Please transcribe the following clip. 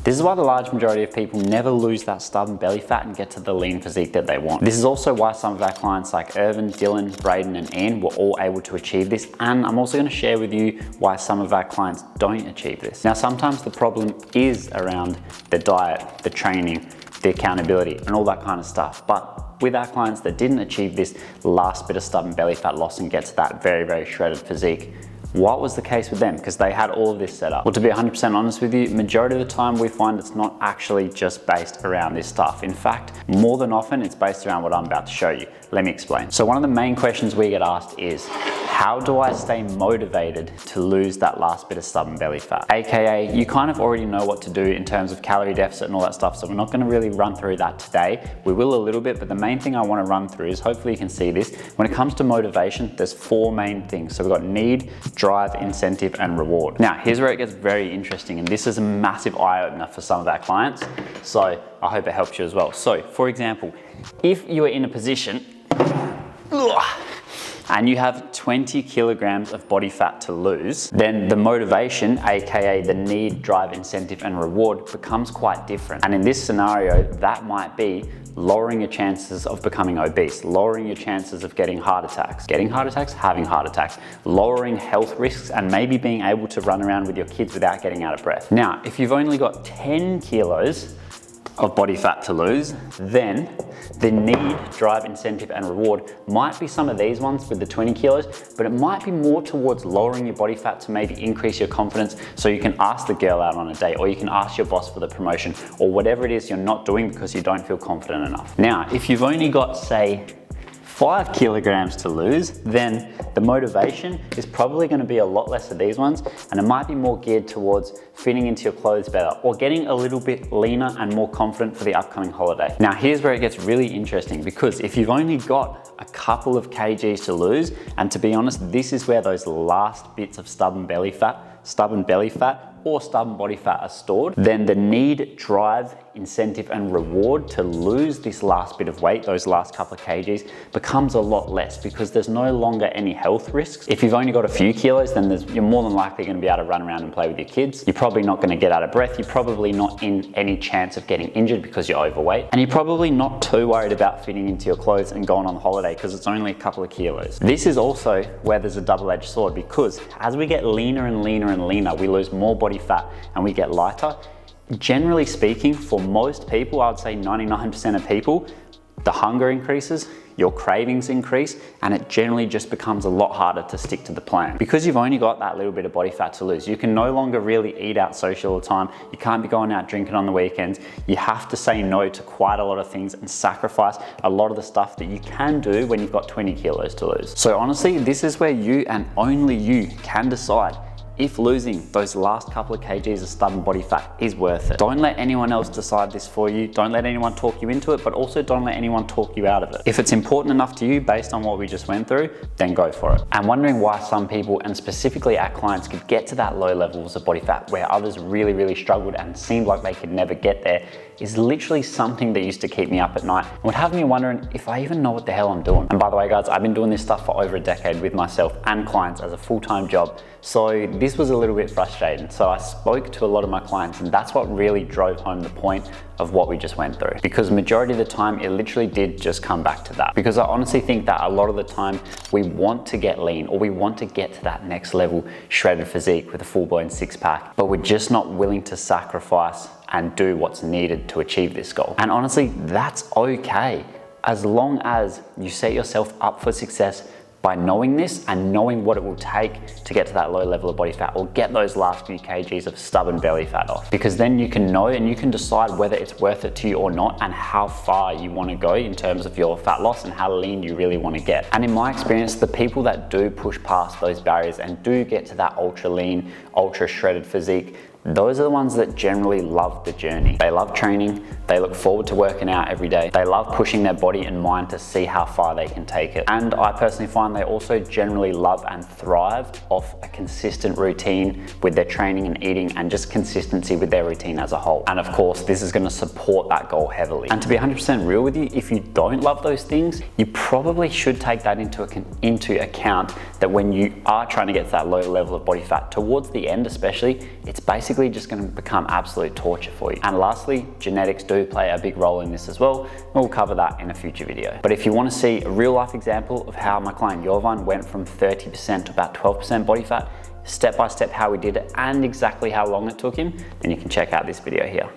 This is why the large majority of people never lose that stubborn belly fat and get to the lean physique that they want. This is also why some of our clients like Irvin, Dylan, Braden, and Ian were all able to achieve this. And I'm also gonna share with you why some of our clients don't achieve this. Now, sometimes the problem is around the diet, the training, the accountability, and all that kind of stuff. But with our clients that didn't achieve this last bit of stubborn belly fat loss and get to that very, very shredded physique, what was the case with them? Because they had all of this set up. Well, to be 100% honest with you, majority of the time we find it's not actually just based around this stuff. In fact, more than often it's based around what I'm about to show you. Let me explain. So one of the main questions we get asked is, how do I stay motivated to lose that last bit of stubborn belly fat? AKA, you kind of already know what to do in terms of calorie deficit and all that stuff, so we're not gonna really run through that today. We will a little bit, but the main thing I wanna run through is, hopefully you can see this, when it comes to motivation, there's 4 main things. So we've got need, drive, incentive, and reward. Now, here's where it gets very interesting, and this is a massive eye opener for some of our clients, so I hope it helps you as well. So, for example, if you are in a position and you have 20 kilograms of body fat to lose, then the motivation, AKA the need, drive, incentive, and reward, becomes quite different. And in this scenario, that might be lowering your chances of becoming obese, lowering your chances of getting heart attacks, having heart attacks, lowering health risks, and maybe being able to run around with your kids without getting out of breath. Now, if you've only got 10 kilos of body fat to lose, then the need, drive, incentive, and reward might be some of these ones with the 20 kilos, but it might be more towards lowering your body fat to maybe increase your confidence so you can ask the girl out on a date, or you can ask your boss for the promotion, or whatever it is you're not doing because you don't feel confident enough. Now, if you've only got, say, 5 kilograms to lose, then the motivation is probably going to be a lot less of these ones, and it might be more geared towards fitting into your clothes better or getting a little bit leaner and more confident for the upcoming holiday. Now, here's where it gets really interesting, because if you've only got a couple of kgs to lose, and to be honest, this is where those last bits of stubborn belly fat or stubborn body fat are stored, then the need, drive, incentive, and reward to lose this last bit of weight, those last couple of kgs, becomes a lot less, because there's no longer any health risks. If you've only got a few kilos, then you're more than likely going to be able to run around and play with your kids. You're probably not going to get out of breath. You're probably not in any chance of getting injured because you're overweight. And you're probably not too worried about fitting into your clothes and going on holiday because it's only a couple of kilos. This is also where there's a double-edged sword, because as we get leaner and leaner and leaner, we lose more body fat and we get lighter. Generally speaking, for most people, I would say 99% of people, the hunger increases, your cravings increase, and it generally just becomes a lot harder to stick to the plan. Because you've only got that little bit of body fat to lose, you can no longer really eat out social all the time. You can't be going out drinking on the weekends. You have to say no to quite a lot of things and sacrifice a lot of the stuff that you can do when you've got 20 kilos to lose. So honestly, this is where you and only you can decide if losing those last couple of kgs of stubborn body fat is worth it. Don't let anyone else decide this for you. Don't let anyone talk you into it, but also don't let anyone talk you out of it. If it's important enough to you based on what we just went through, then go for it. And wondering why some people, and specifically our clients, could get to that low levels of body fat where others really, really struggled and seemed like they could never get there, is literally something that used to keep me up at night and would have me wondering if I even know what the hell I'm doing. And by the way, guys, I've been doing this stuff for over a decade with myself and clients as a full-time job. So this was a little bit frustrating. So I spoke to a lot of my clients, and that's what really drove home the point of what we just went through. Because majority of the time, it literally did just come back to that. Because I honestly think that a lot of the time we want to get lean, or we want to get to that next level shredded physique with a full-blown six-pack, but we're just not willing to sacrifice and do what's needed to achieve this goal. And honestly, that's okay, as long as you set yourself up for success by knowing this and knowing what it will take to get to that low level of body fat, or get those last few kgs of stubborn belly fat off. Because then you can know and you can decide whether it's worth it to you or not, and how far you want to go in terms of your fat loss and how lean you really want to get. And in my experience, the people that do push past those barriers and do get to that ultra lean, ultra shredded physique, those are the ones that generally love the journey. They love training, they look forward to working out every day, they love pushing their body and mind to see how far they can take it. And I personally find they also generally love and thrive off a consistent routine with their training and eating, and just consistency with their routine as a whole. And of course, this is going to support that goal heavily. And to be 100% real with you, if you don't love those things, you probably should take that into account, that when you are trying to get to that low level of body fat, towards the end especially, it's basically basically just going to become absolute torture for you. And lastly, genetics do play a big role in this as well. We'll cover that in a future video. But if you want to see a real life example of how my client Jovan went from 30% to about 12% body fat, step by step how we did it and exactly how long it took him, then you can check out this video here.